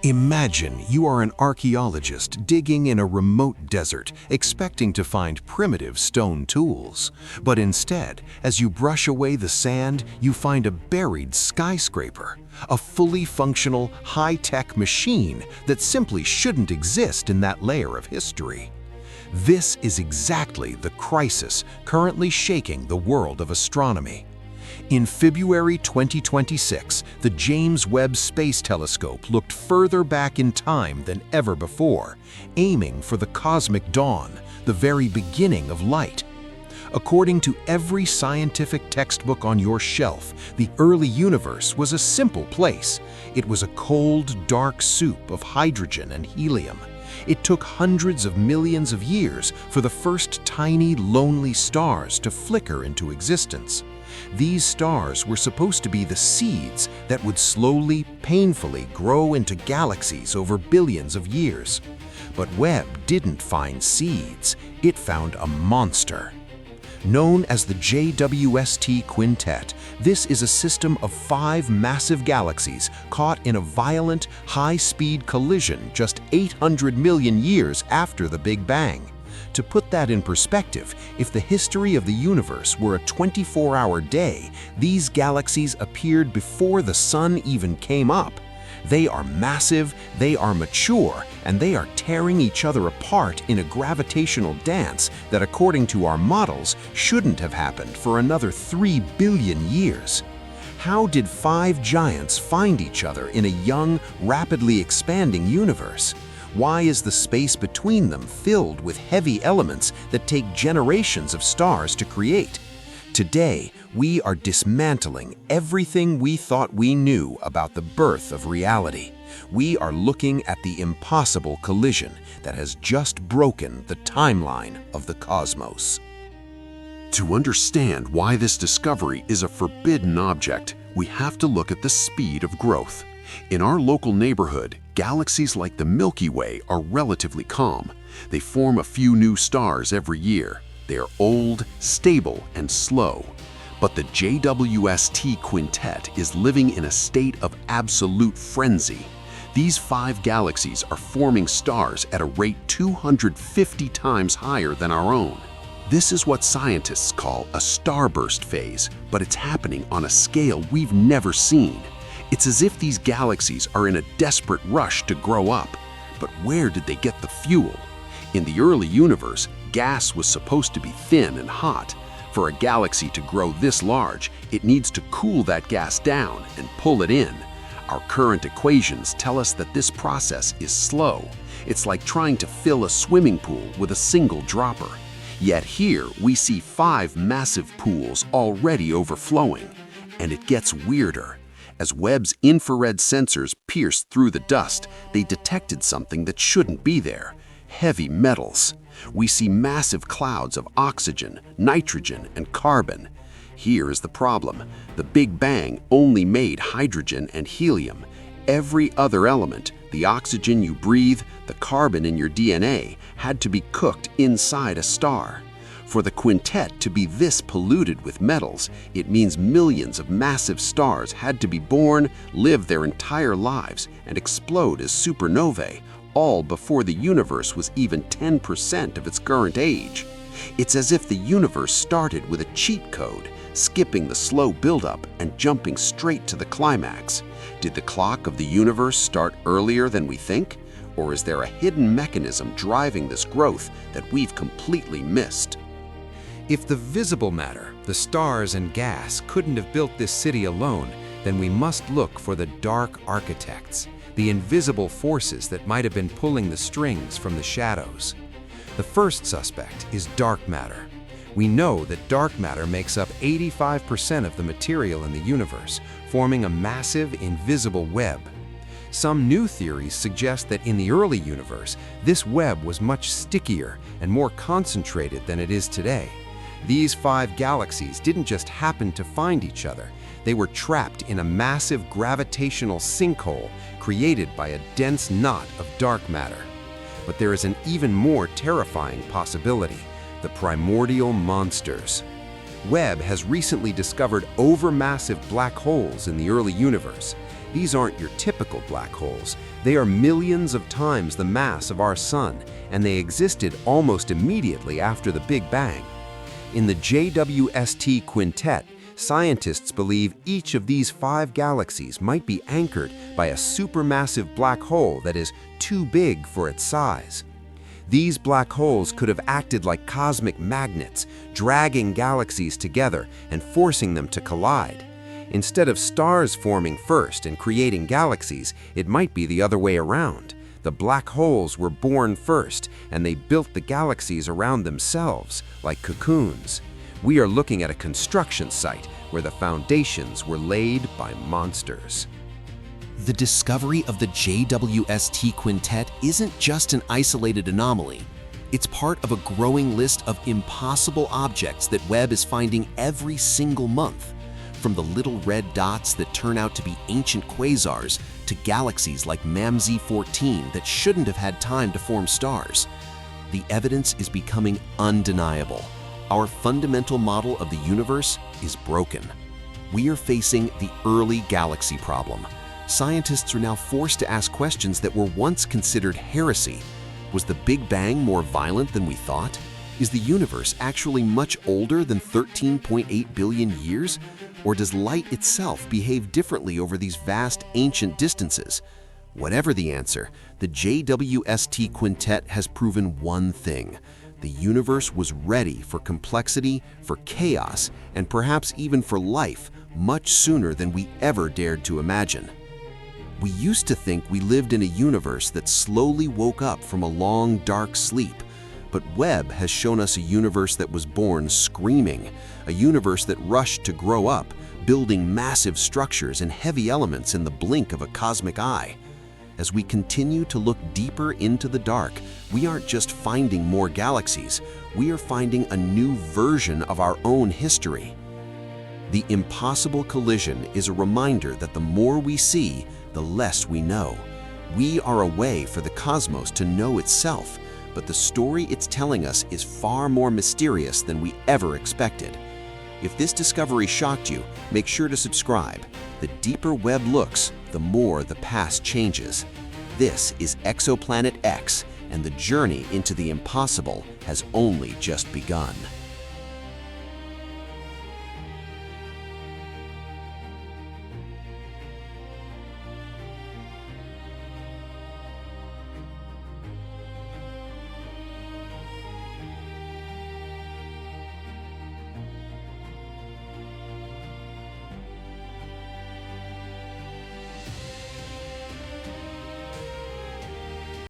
Imagine you are an archaeologist digging in a remote desert, expecting to find primitive stone tools. But instead, as you brush away the sand, you find a buried skyscraper, a fully functional, high-tech machine that simply shouldn't exist in that layer of history. This is exactly the crisis currently shaking the world of astronomy. In February 2026, the James Webb Space Telescope looked further back in time than ever before, aiming for the cosmic dawn, the very beginning of light. According to every scientific textbook on your shelf, the early universe was a simple place. It was a cold, dark soup of hydrogen and helium. It took hundreds of millions of years for the first tiny, lonely stars to flicker into existence. These stars were supposed to be the seeds that would slowly, painfully grow into galaxies over billions of years. But Webb didn't find seeds, it found a monster. Known as the JWST Quintet, this is a system of 5 massive galaxies caught in a violent, high-speed collision just 800 million years after the Big Bang. To put that in perspective, if the history of the universe were a 24-hour day, these galaxies appeared before the sun even came up. They are massive, they are mature, and they are tearing each other apart in a gravitational dance that, according to our models, shouldn't have happened for another 3 billion years. How did 5 giants find each other in a young, rapidly expanding universe? Why is the space between them filled with heavy elements that take generations of stars to create? Today, we are dismantling everything we thought we knew about the birth of reality. We are looking at the impossible collision that has just broken the timeline of the cosmos. To understand why this discovery is a forbidden object, we have to look at the speed of growth. In our local neighborhood, galaxies like the Milky Way are relatively calm. They form a few new stars every year. They are old, stable, and slow. But the JWST Quintet is living in a state of absolute frenzy. These 5 galaxies are forming stars at a rate 250 times higher than our own. This is what scientists call a starburst phase, but it's happening on a scale we've never seen. It's as if these galaxies are in a desperate rush to grow up. But where did they get the fuel? In the early universe, gas was supposed to be thin and hot. For a galaxy to grow this large, it needs to cool that gas down and pull it in. Our current equations tell us that this process is slow. It's like trying to fill a swimming pool with a single dropper. Yet here we see 5 massive pools already overflowing. And it gets weirder. As Webb's infrared sensors pierced through the dust, they detected something that shouldn't be there: heavy metals. We see massive clouds of oxygen, nitrogen, and carbon. Here is the problem. The Big Bang only made hydrogen and helium. Every other element, the oxygen you breathe, the carbon in your DNA, had to be cooked inside a star. For the quintet to be this polluted with metals, it means millions of massive stars had to be born, live their entire lives, and explode as supernovae, all before the universe was even 10% of its current age. It's as if the universe started with a cheat code, skipping the slow buildup and jumping straight to the climax. Did the clock of the universe start earlier than we think? Or is there a hidden mechanism driving this growth that we've completely missed? If the visible matter, the stars and gas, couldn't have built this city alone, then we must look for the dark architects, the invisible forces that might have been pulling the strings from the shadows. The first suspect is dark matter. We know that dark matter makes up 85% of the material in the universe, forming a massive, invisible web. Some new theories suggest that in the early universe, this web was much stickier and more concentrated than it is today. These 5 galaxies didn't just happen to find each other. They were trapped in a massive gravitational sinkhole created by a dense knot of dark matter. But there is an even more terrifying possibility: the primordial monsters. Webb has recently discovered overmassive black holes in the early universe. These aren't your typical black holes. They are millions of times the mass of our Sun, and they existed almost immediately after the Big Bang. In the JWST Quintet, scientists believe each of these 5 galaxies might be anchored by a supermassive black hole that is too big for its size. These black holes could have acted like cosmic magnets, dragging galaxies together and forcing them to collide. Instead of stars forming first and creating galaxies, it might be the other way around. The black holes were born first, and they built the galaxies around themselves, like cocoons. We are looking at a construction site where the foundations were laid by monsters. The discovery of the JWST Quintet isn't just an isolated anomaly. It's part of a growing list of impossible objects that Webb is finding every single month. From the little red dots that turn out to be ancient quasars to galaxies like MAMZ 14 that shouldn't have had time to form stars. The evidence is becoming undeniable. Our fundamental model of the universe is broken. We are facing the early galaxy problem. Scientists are now forced to ask questions that were once considered heresy. Was the Big Bang more violent than we thought? Is the universe actually much older than 13.8 billion years? Or does light itself behave differently over these vast ancient distances? Whatever the answer, the JWST Quintet has proven one thing. The universe was ready for complexity, for chaos, and perhaps even for life much sooner than we ever dared to imagine. We used to think we lived in a universe that slowly woke up from a long, dark sleep. But Webb has shown us a universe that was born screaming, a universe that rushed to grow up, building massive structures and heavy elements in the blink of a cosmic eye. As we continue to look deeper into the dark, we aren't just finding more galaxies, we are finding a new version of our own history. The impossible collision is a reminder that the more we see, the less we know. We are a way for the cosmos to know itself, but the story it's telling us is far more mysterious than we ever expected. If this discovery shocked you, make sure to subscribe. The deeper Webb looks, the more the past changes. This is Exoplanet X, and the journey into the impossible has only just begun.